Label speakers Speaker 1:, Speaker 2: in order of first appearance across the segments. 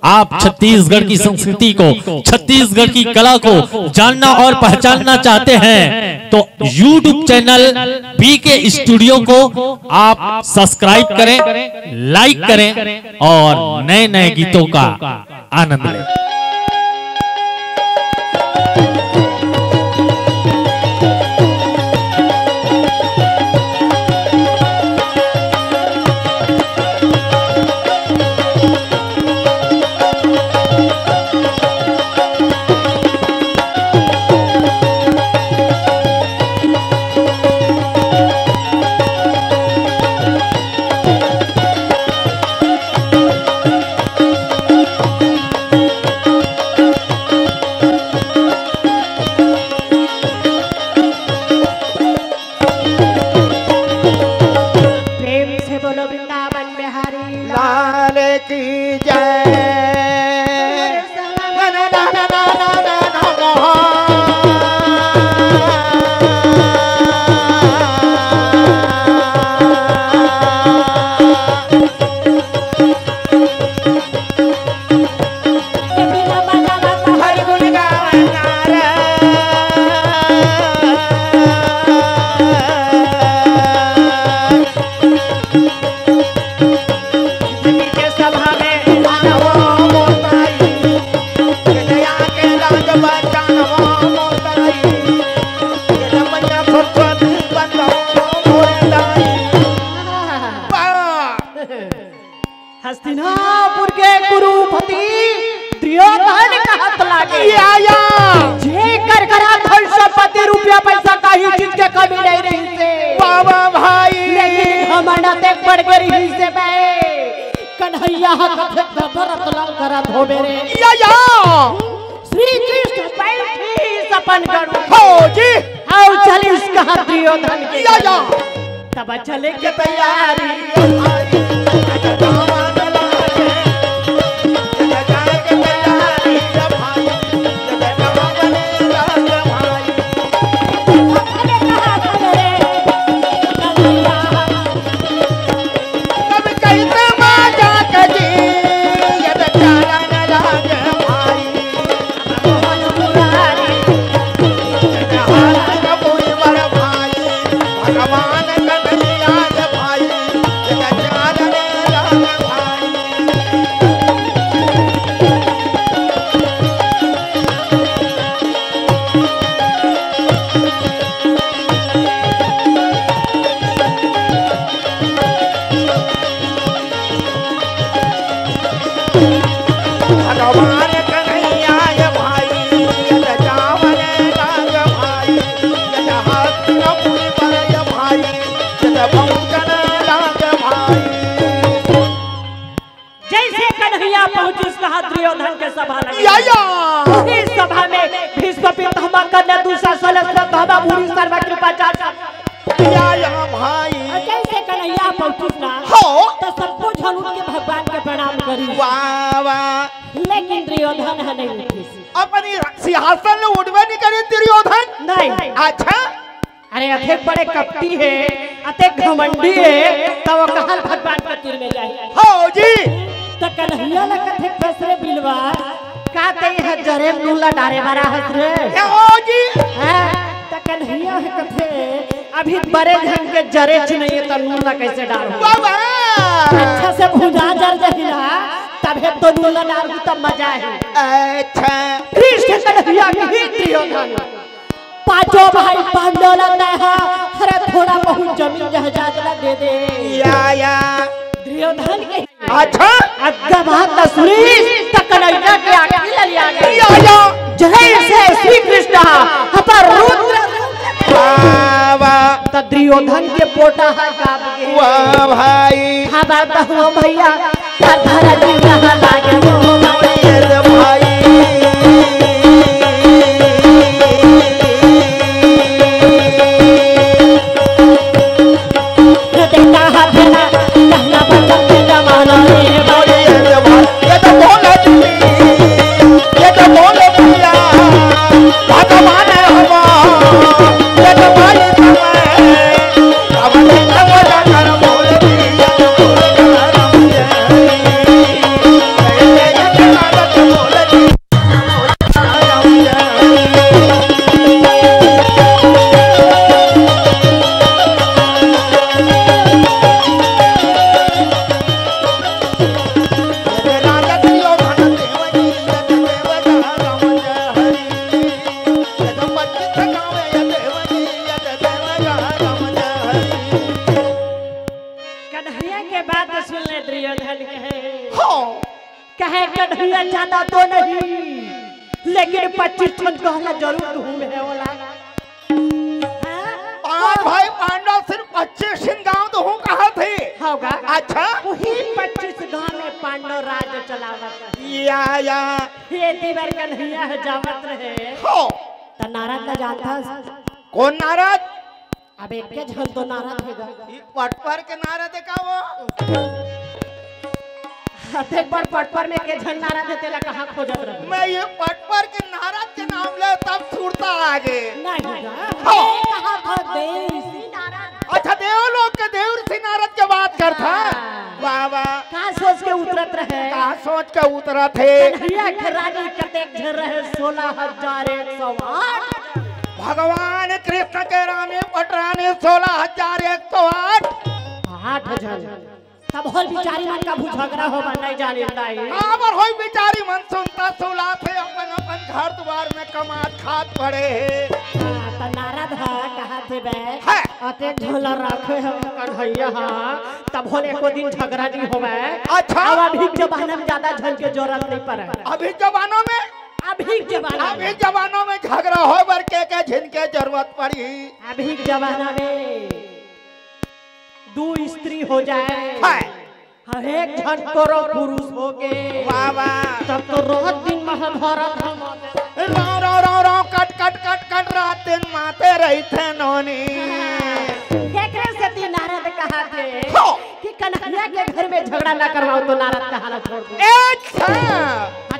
Speaker 1: आप छत्तीसगढ़ की संस्कृति को, छत्तीसगढ़ की कला को जानना और पहचानना चाहते हैं तो YouTube चैनल बीके स्टूडियो को आप सब्सक्राइब करें, लाइक करें और नए नए गीतों का आनंद लें।
Speaker 2: हस्तिनापुर के गुरुपति दुर्योधन का हाथ लागे जेकर करा धन संपत्ति रुपया पैसा कहीं चीज के कमी नहीं रही से बाबा भाई, लेकिन हमारा ते पड़ गई से भाई कन्हैया कथे भरत लंग करा धोबे रे श्री कृष्ण बैठी सपन कर हो जी आओ चल इसका दुर्योधन के तब चले के तैयारी दुर्योधन के सभा लगी। इस सभा में भीष्म पितामह कन्या दूसरा सलस्त्र बाबा भूरी सर्व कृपाचार्य भाई जैसे कन्हैया पहुंची ना तो सबको झलूट के भगवान के प्रणाम करी वाह वाह, लेकिन दुर्योधन है नहीं उठी
Speaker 3: अपनी सिंहासन में उठवे नहीं करे दुर्योधन
Speaker 2: नहीं।
Speaker 3: अच्छा
Speaker 2: अरे अथे बड़े कपटी है, अथे घमंडी है तो वो कहल भगवान के तीर में जाए
Speaker 3: हो जी
Speaker 2: तो कन्हैया ला कथे फसरे बिलवा काते है जरे नूला डारे बारा हसरे
Speaker 3: हो जी
Speaker 2: हां तो कन्हैया है कथे अभी बड़े ढंग के जरे च नहीं है तो नूला कैसे डारो
Speaker 3: बाबा
Speaker 2: अच्छा से भुजा जर जहिला तबे तो नूला डारू तो मजा है।
Speaker 3: अच्छा
Speaker 2: कृष्ण कन्हैया की दुर्योधन पांचों भाई पांडव है अरे थोड़ा बहुत जमीन जहाज दे दे
Speaker 3: या
Speaker 2: दुर्योधन के
Speaker 3: अच्छा
Speaker 2: अग्गा बात सुनी त कन्हैया के आखिरी ले लिया गया जय से श्री कृष्ण पर रुद्र
Speaker 3: बाबा
Speaker 2: त दुर्योधन के पोटा है गाब के
Speaker 3: वाह भाई
Speaker 2: खबर त हो भैया धरा जी कहां लागे हो
Speaker 3: भाई
Speaker 2: देखा हाथ ना कहना बचन के जमाना रे
Speaker 3: बोले ये तो बोले भैया भगवान है हम ये तो भाई अब नहीं बोला कर बोले दिया
Speaker 2: चाहे कन्हैया ज्यादा तो नहीं, लेकिन 25 टन कहला जरूर घूम है वाला।
Speaker 3: और भाई पांडव सिर्फ 25 गांव तो हूँ कहा थे
Speaker 2: होगा।
Speaker 3: अच्छा
Speaker 2: वही 25 गांव में पांडव राज चलावत
Speaker 3: या
Speaker 2: ये दीवार कन्हैया है जावत रहे
Speaker 3: हो।
Speaker 2: त नारद न जानता
Speaker 3: कौन नारद?
Speaker 2: अब एक के झल तो नारद होगा।
Speaker 3: पटपर के नारद देखा वो
Speaker 2: एक बार पटपर में के झल नारद तेला कहाँ खोजत रहे।
Speaker 3: मैं ये पटपर के नारद के नाम ले तब छूटता आगे
Speaker 2: नहीं
Speaker 3: हो।
Speaker 2: कहा था देवऋषि नारद।
Speaker 3: अच्छा देवलोक के देवऋषि नारद के बात करता वाह वाह।
Speaker 2: कहाँ सोच के उतरत रहे,
Speaker 3: कहाँ सोच के उतरा थे।
Speaker 2: कन्हैया के रानी कतेक झर रहे 16,108।
Speaker 3: भगवान कृष्ण के रानी पटरानी 16,108
Speaker 2: 8 झर तब होल बिचारी मन का झगड़ा हो नहीं जाने दाई।
Speaker 3: काबर होई बिचारी मन सुनता सुला थे अपन अपन घर द्वार में कमात खात पड़े है।
Speaker 2: त नारद हा कहा थे बे
Speaker 3: है।
Speaker 2: अते झोला रखे हम कन्हैया तब होले को दिन झगड़ा नहीं होवे।
Speaker 3: अच्छा
Speaker 2: अब अभी जमाना में ज्यादा झल के जरूरत नहीं पड़े।
Speaker 3: अभी जवानों में अभी जवानों में झगड़ा हो बर के झिनके जरूरत पड़ी।
Speaker 2: अभी जमाना में 2 स्त्री हो जाए हर एक झन करो पुरुष हो गए
Speaker 3: वाह वाह।
Speaker 2: तब तो रोज दिन महाभारत हम
Speaker 3: रो कट कट कट कट रात दिन माते रही थे नोनी।
Speaker 2: एकरे से ती नारद कहा थे कि कन्हैया के घर में झगड़ा ना करवाओ तो नारद कहा ना छोड़ दो।
Speaker 3: अच्छा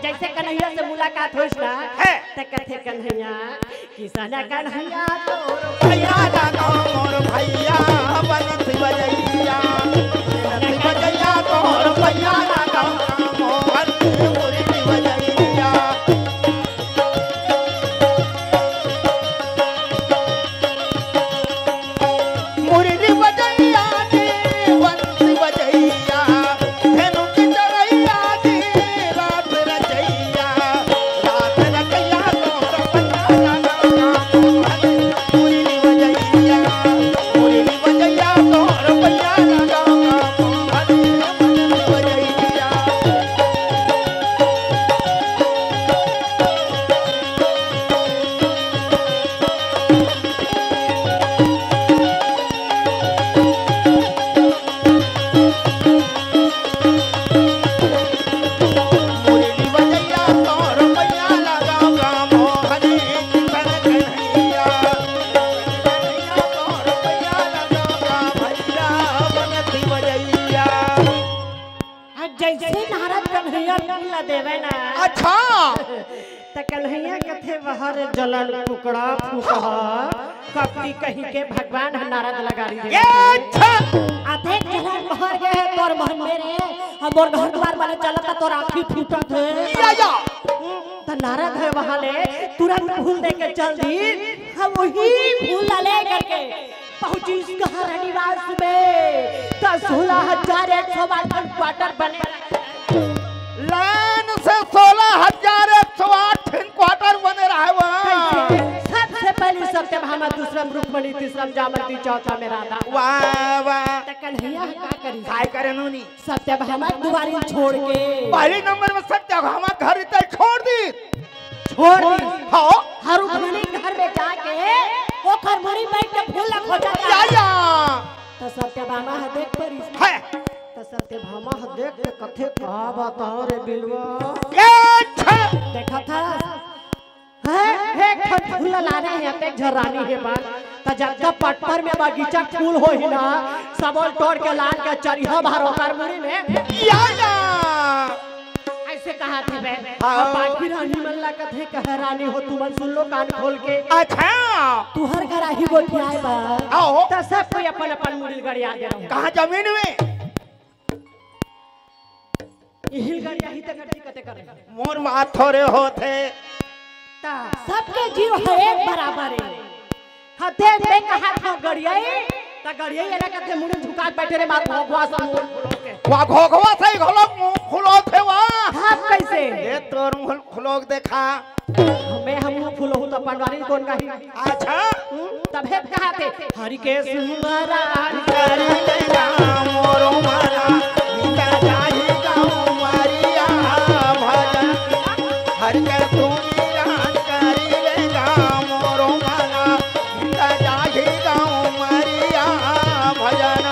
Speaker 2: जैसे कन्हैया से मुलाकात होइस ना
Speaker 3: है
Speaker 2: त कथे कन्हैया किसना कन्हैया तोर
Speaker 3: भैया जानो मोर भैया बनत बजैया बनत बजैया तोर भैया जानो मोर मुरली बजैया। मुरली बजैया जी बंसी बजैया धेनु की चढ़ैया जी रात रचैया रात रचैया तोर भैया जानो मुरली बजैया मुरली बजैया तोर भैया जानो मुरली बजैया। मुरली बजैया तोर भैया लगाओ मोहनी तन कन्हैया कन्हैया तोर भैया लगाओ भैया बनती बजैया।
Speaker 2: जैसे नारद कन्हैया ला देवे ना
Speaker 3: अच्छा
Speaker 2: त कन्हैया कथे बाहर जलन टुकड़ा फूका कपटी कहीं के भगवान नारद लगा रही
Speaker 3: ये अच्छा
Speaker 2: आधे जलन बाहर गए है तोर मन मेरे हम और घर द्वार वाले चलता तोर आंखी फूटत है
Speaker 3: या
Speaker 2: त नारद है वहां ले तुरंत फूल दे के चल दी। हम वही फूल ले करके पहुंची उसका निवास में त 16,108 क्वार्टर बने
Speaker 3: लाइन से 16,108 क्वार्टर बने रहे वहाँ।
Speaker 2: सबसे पहले सत्यभामा, दूसरा रुक्मणी, तीसरा जामवंती, चौथा में राधा।
Speaker 3: वाह वाह।
Speaker 2: त कन्हैया का करी
Speaker 3: काय करे नूनी
Speaker 2: सत्यभामा दुआरी छोड़ के
Speaker 3: पहले नंबर में सत्यभामा घर इतना छोड़ दी
Speaker 2: हाँ रुक्मणी घर में जाके वो खरमरी बैठ के फूल खोजा
Speaker 3: या
Speaker 2: तो सत्यभामा देख पर
Speaker 3: है
Speaker 2: तो सत्यभामा देख के कथे का बताओ रे बिलवा देखा था है एक फूल लाने हैं पे झरानी है बात तो जब तक पटपर में बगीचा फूल हो ही ना सबल तोड़ के लान के चरिया भरो खरमरी में
Speaker 3: या
Speaker 2: ऐसे कहा थे बे बाकी रानी मल्ला कथे कह रानी हो तुम सुन लो कान खोल के
Speaker 3: अच्छा
Speaker 2: तू हर घर ही बोल आए बा
Speaker 3: आओ
Speaker 2: तो सब कोई अपन अपन मुड़िल गड़ी आ गया
Speaker 3: कहाँ जमीन में
Speaker 2: हिल गड़ी ही तक गड़ी कते करे
Speaker 3: मोर बात थोड़े होते
Speaker 2: ता सबके जीव है एक बराबर है हते पे कहा था गड़िया ता गड़िया ये ना कथे मुड़िल झुका के बैठे रे मार भगवा सा मुंह खोल के
Speaker 3: वा घोघवा सही घोलक मुंह खुलो थे वा
Speaker 2: हम कैसे
Speaker 3: ये तोर मुंह खुलोक देखा
Speaker 2: मैं हम फूलो तो पटवारी कौन कही
Speaker 3: अच्छा
Speaker 2: तब है कहा थे हरि के सुमरा
Speaker 3: कर लेगा मोरो मारा नीता जाही गाँव मारिया करके तू वीरान करी ले गाँव मोरो मना जाही गाँव मरिया भजन